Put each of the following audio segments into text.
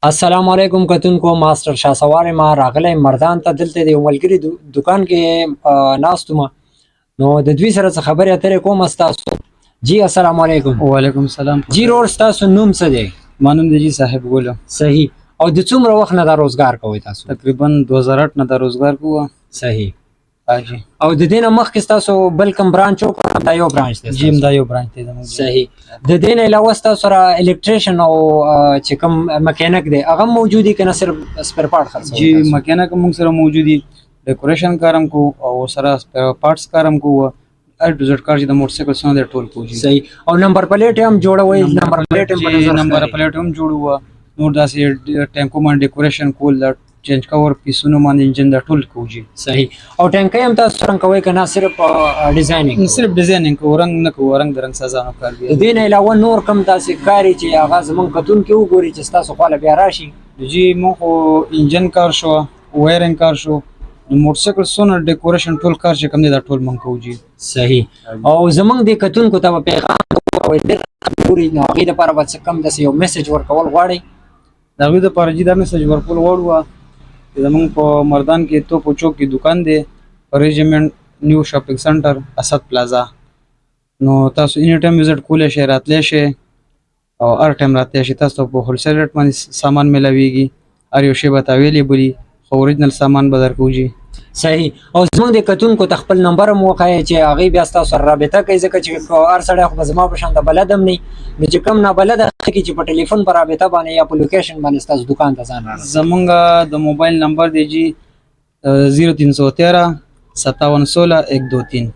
السلام علیکم کتونکو ماستر شاسوار ما راغلی مردان ته دلته د یو ملګري دکان کې ناستم نو د دوی سره څه خبرې اترې کوم ستاسو. جی السلام علیکم. وعلیکم السلام. جی رور ستاسو نوم څه دی؟ ما نوم دی جی صاحب ګل. صحیح. او د څومره وخت نه دا روزګار کوئ تاسو؟ تقریبا 2008 نه دا روزګار کوو. صحیح. حاجی. او د دې نه مخکې تاسو بل کوم برانچ وکړ؟ دا یو برانچ دی. جی دا یو برانچ دی زموږ. صحیح. د دې نه علاوه تاسو سره الکتریشن او چې کوم میکانیک دی هغه موجود دي که نه صرف سپیر پارټ خرڅوئ؟ جی میکانیک موږ سره موجود دي، ډیکوریشن کارم کو او سره سپیر پارټس کارم کو، ار ټو زد کار چې د موټر سایکل څخه د ټول کو. صحیح. او نمبر پلیټ هم جوړوي؟ نمبر پلیټ هم په نظر نمبر پلیټ هم جوړو، نور داسې ټانکو باندې ډیکوریشن کول، چینج کور پیسونو باندې انجن د ټول کوجی. صحیح. او ټانکي هم تاسو رنګ کوئ که نه صرف ډیزاینینګ؟ صرف ډیزاینینګ کو، رنګ نه کو، رنګ د رنګ سزا نه کار دی. د دې نه علاوه نور کوم تاسو کاری چې هغه زمونږ کتونکي وګوري چې تاسو خو له بیا راشي؟ جی مو خو انجن کار شو، وایرینګ کار شو، د موټر سایکل سونه ډیکوریشن ټول کار چې کوم دی دا ټول مونږ کوجی. صحیح. او زمونږ د کتونکو ته پیغام کوي ډېر پوری نو هغه د لپاره به کم د یو میسج ورکول غواړي؟ دا غوډه لپاره جی دا میسج ورکول غواړو زمونږ په مردان کې تو پوچو کې دکان دی، ریجمنٹ نیو شاپینګ سنټر اسد پلازا. نو تاسو اني ټایم وزټ کولای شئ، راتلی شئ او هر ټایم راتلی شئ. تاسو په هول سیل ریټ باندې سامان ملاویږي، هر یو شی به اویلیبل وي، خو اوریجنل سامان به درکو جی. صحیح. او زمونږ د کتونکو ته خپل نمبر هم وښایئ چې هغوی بیا ستاسو سره رابطه کوي، ځکه چې هر سړی خو به زما په شان د بلد هم نه وي، نو چې کوم نابلده خلک چې په ټلیفون په رابطه باندې یا په لوکیشن باندې ستاسو دکان ته ځان رارسوي. زمونږ د موبایل نمبر دی جی 0313 5716 123.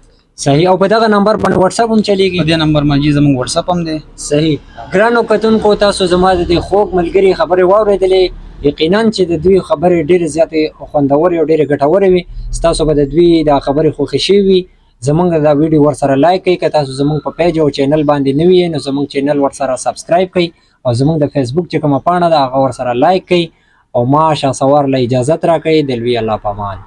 صحیح. او په دغه نمبر باندې واتس اپ هم چلیږي؟ په دې نمبر باندې زمونږ واتس اپ هم دی. صحیح. ګرانو کتونکو تاسو زما د دې خوږ ملګري خبرې واورېدلې، یقینا چې د دوی خبرې ډېرې زیاتې خوندورې او ډېرې ګټورې وي. ستاسو به د دوی دا خبرې خوښې شوي وي. زمونږ دا ویډیو ورسره لایک کړئ، که تاسو زمونږ په پیج او چینل باندې نوي یې نو زمونږ چینل ورسره سبسکرایب کړئ، او زمونږ د فیسبوک چې کومه پاڼه ده هغه ورسره لایک کړئ. او ما شاسوار له اجازت راکړئ. د لوی الله په امان.